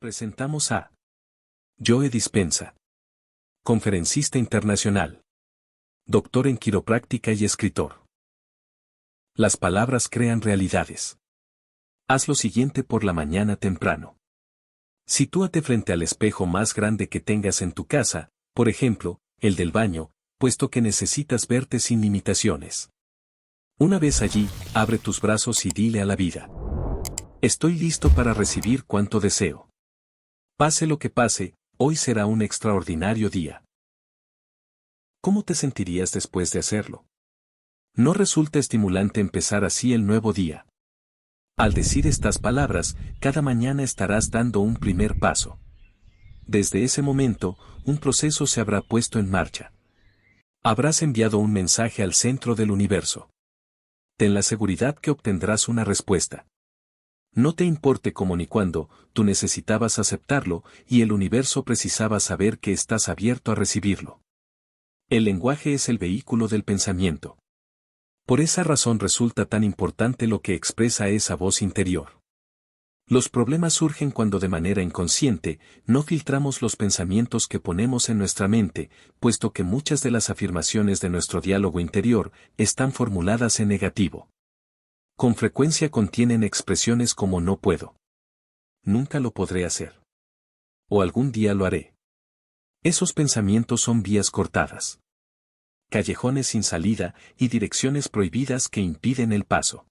Presentamos a Joe Dispenza, conferencista internacional, doctor en quiropráctica y escritor. Las palabras crean realidades. Haz lo siguiente por la mañana temprano. Sitúate frente al espejo más grande que tengas en tu casa, por ejemplo, el del baño, puesto que necesitas verte sin limitaciones. Una vez allí, abre tus brazos y dile a la vida: estoy listo para recibir cuanto deseo. Pase lo que pase, hoy será un extraordinario día. ¿Cómo te sentirías después de hacerlo? ¿No resulta estimulante empezar así el nuevo día? Al decir estas palabras, cada mañana estarás dando un primer paso. Desde ese momento, un proceso se habrá puesto en marcha. Habrás enviado un mensaje al centro del universo. Ten la seguridad que obtendrás una respuesta. No te importe cómo ni cuándo, tú necesitabas aceptarlo, y el universo precisaba saber que estás abierto a recibirlo. El lenguaje es el vehículo del pensamiento. Por esa razón resulta tan importante lo que expresa esa voz interior. Los problemas surgen cuando de manera inconsciente, no filtramos los pensamientos que ponemos en nuestra mente, puesto que muchas de las afirmaciones de nuestro diálogo interior están formuladas en negativo. Con frecuencia contienen expresiones como no puedo. Nunca lo podré hacer. O algún día lo haré. Esos pensamientos son vías cortadas. Callejones sin salida y direcciones prohibidas que impiden el paso.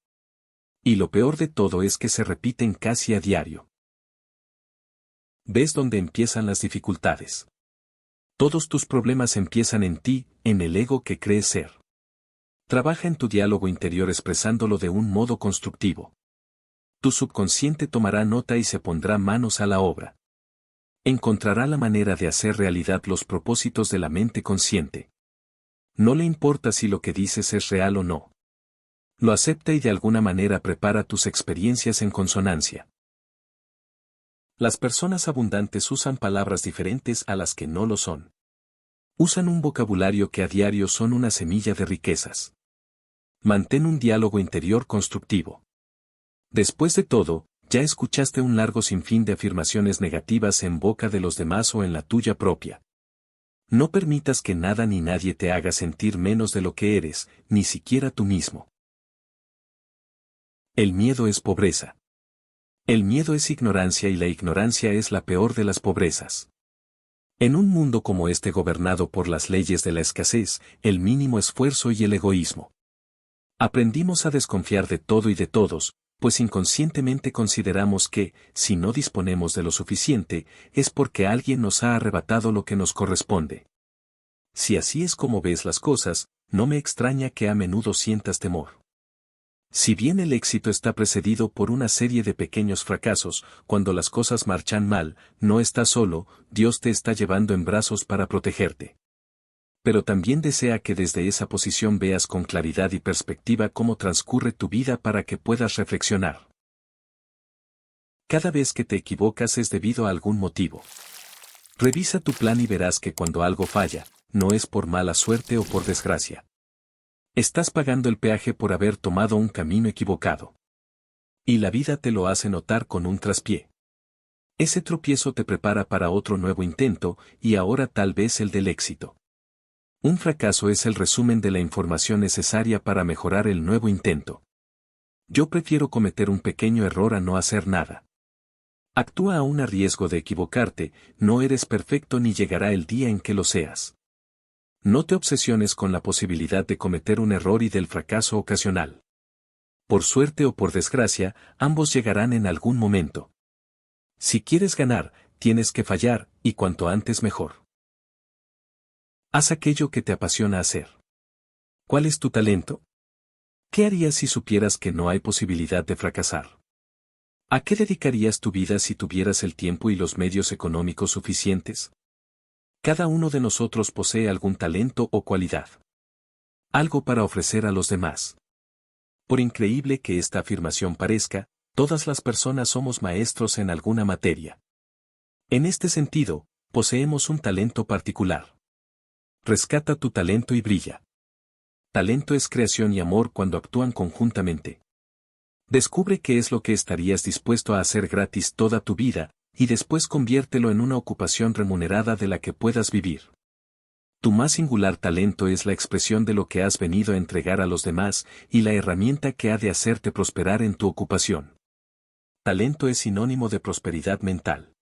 Y lo peor de todo es que se repiten casi a diario. ¿Ves dónde empiezan las dificultades? Todos tus problemas empiezan en ti, en el ego que crees ser. Trabaja en tu diálogo interior expresándolo de un modo constructivo. Tu subconsciente tomará nota y se pondrá manos a la obra. Encontrará la manera de hacer realidad los propósitos de la mente consciente. No le importa si lo que dices es real o no. Lo acepta y de alguna manera prepara tus experiencias en consonancia. Las personas abundantes usan palabras diferentes a las que no lo son. Usan un vocabulario que a diario son una semilla de riquezas. Mantén un diálogo interior constructivo. Después de todo, ya escuchaste un largo sinfín de afirmaciones negativas en boca de los demás o en la tuya propia. No permitas que nada ni nadie te haga sentir menos de lo que eres, ni siquiera tú mismo. El miedo es pobreza. El miedo es ignorancia y la ignorancia es la peor de las pobrezas. En un mundo como este gobernado por las leyes de la escasez, el mínimo esfuerzo y el egoísmo. Aprendimos a desconfiar de todo y de todos, pues inconscientemente consideramos que, si no disponemos de lo suficiente, es porque alguien nos ha arrebatado lo que nos corresponde. Si así es como ves las cosas, no me extraña que a menudo sientas temor. Si bien el éxito está precedido por una serie de pequeños fracasos, cuando las cosas marchan mal, no estás solo, Dios te está llevando en brazos para protegerte. Pero también desea que desde esa posición veas con claridad y perspectiva cómo transcurre tu vida para que puedas reflexionar. Cada vez que te equivocas es debido a algún motivo. Revisa tu plan y verás que cuando algo falla, no es por mala suerte o por desgracia. Estás pagando el peaje por haber tomado un camino equivocado. Y la vida te lo hace notar con un traspié. Ese tropiezo te prepara para otro nuevo intento, y ahora tal vez el del éxito. Un fracaso es el resumen de la información necesaria para mejorar el nuevo intento. Yo prefiero cometer un pequeño error a no hacer nada. Actúa aún a riesgo de equivocarte, no eres perfecto ni llegará el día en que lo seas. No te obsesiones con la posibilidad de cometer un error y del fracaso ocasional. Por suerte o por desgracia, ambos llegarán en algún momento. Si quieres ganar, tienes que fallar, y cuanto antes mejor. Haz aquello que te apasiona hacer. ¿Cuál es tu talento? ¿Qué harías si supieras que no hay posibilidad de fracasar? ¿A qué dedicarías tu vida si tuvieras el tiempo y los medios económicos suficientes? Cada uno de nosotros posee algún talento o cualidad. Algo para ofrecer a los demás. Por increíble que esta afirmación parezca, todas las personas somos maestros en alguna materia. En este sentido, poseemos un talento particular. Rescata tu talento y brilla. Talento es creación y amor cuando actúan conjuntamente. Descubre qué es lo que estarías dispuesto a hacer gratis toda tu vida, y después conviértelo en una ocupación remunerada de la que puedas vivir. Tu más singular talento es la expresión de lo que has venido a entregar a los demás y la herramienta que ha de hacerte prosperar en tu ocupación. Talento es sinónimo de prosperidad mental.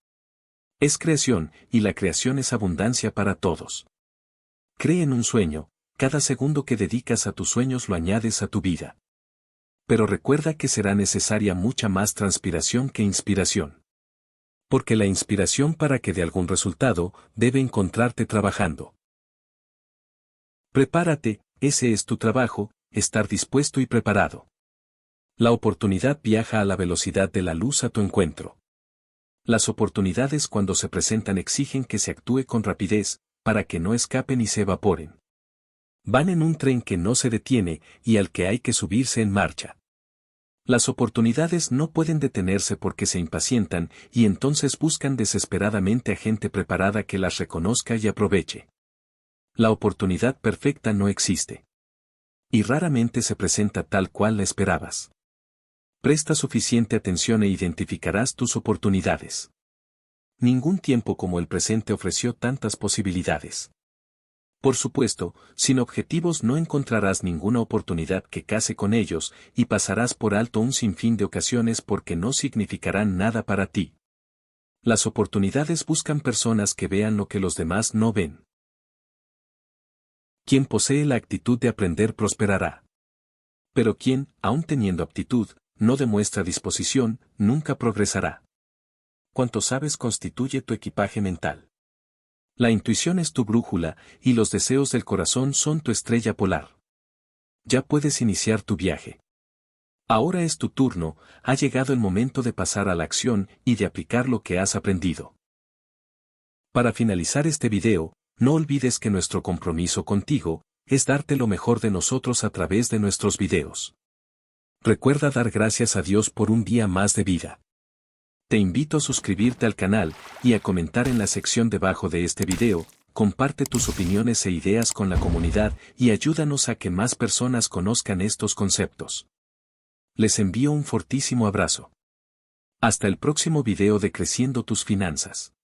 Es creación, y la creación es abundancia para todos. Cree en un sueño, cada segundo que dedicas a tus sueños lo añades a tu vida. Pero recuerda que será necesaria mucha más transpiración que inspiración. Porque la inspiración, para que dé algún resultado, debe encontrarte trabajando. Prepárate, ese es tu trabajo, estar dispuesto y preparado. La oportunidad viaja a la velocidad de la luz a tu encuentro. Las oportunidades cuando se presentan exigen que se actúe con rapidez, para que no escapen y se evaporen. Van en un tren que no se detiene y al que hay que subirse en marcha. Las oportunidades no pueden detenerse porque se impacientan y entonces buscan desesperadamente a gente preparada que las reconozca y aproveche. La oportunidad perfecta no existe. Y raramente se presenta tal cual la esperabas. Presta suficiente atención e identificarás tus oportunidades. Ningún tiempo como el presente ofreció tantas posibilidades. Por supuesto, sin objetivos no encontrarás ninguna oportunidad que case con ellos, y pasarás por alto un sinfín de ocasiones porque no significarán nada para ti. Las oportunidades buscan personas que vean lo que los demás no ven. Quien posee la actitud de aprender prosperará. Pero quien, aun teniendo aptitud, no demuestra disposición, nunca progresará. Cuanto sabes constituye tu equipaje mental. La intuición es tu brújula, y los deseos del corazón son tu estrella polar. Ya puedes iniciar tu viaje. Ahora es tu turno, ha llegado el momento de pasar a la acción y de aplicar lo que has aprendido. Para finalizar este video, no olvides que nuestro compromiso contigo es darte lo mejor de nosotros a través de nuestros videos. Recuerda dar gracias a Dios por un día más de vida. Te invito a suscribirte al canal y a comentar en la sección debajo de este video. Comparte tus opiniones e ideas con la comunidad y ayúdanos a que más personas conozcan estos conceptos. Les envío un fortísimo abrazo. Hasta el próximo video de Creciendo tus finanzas.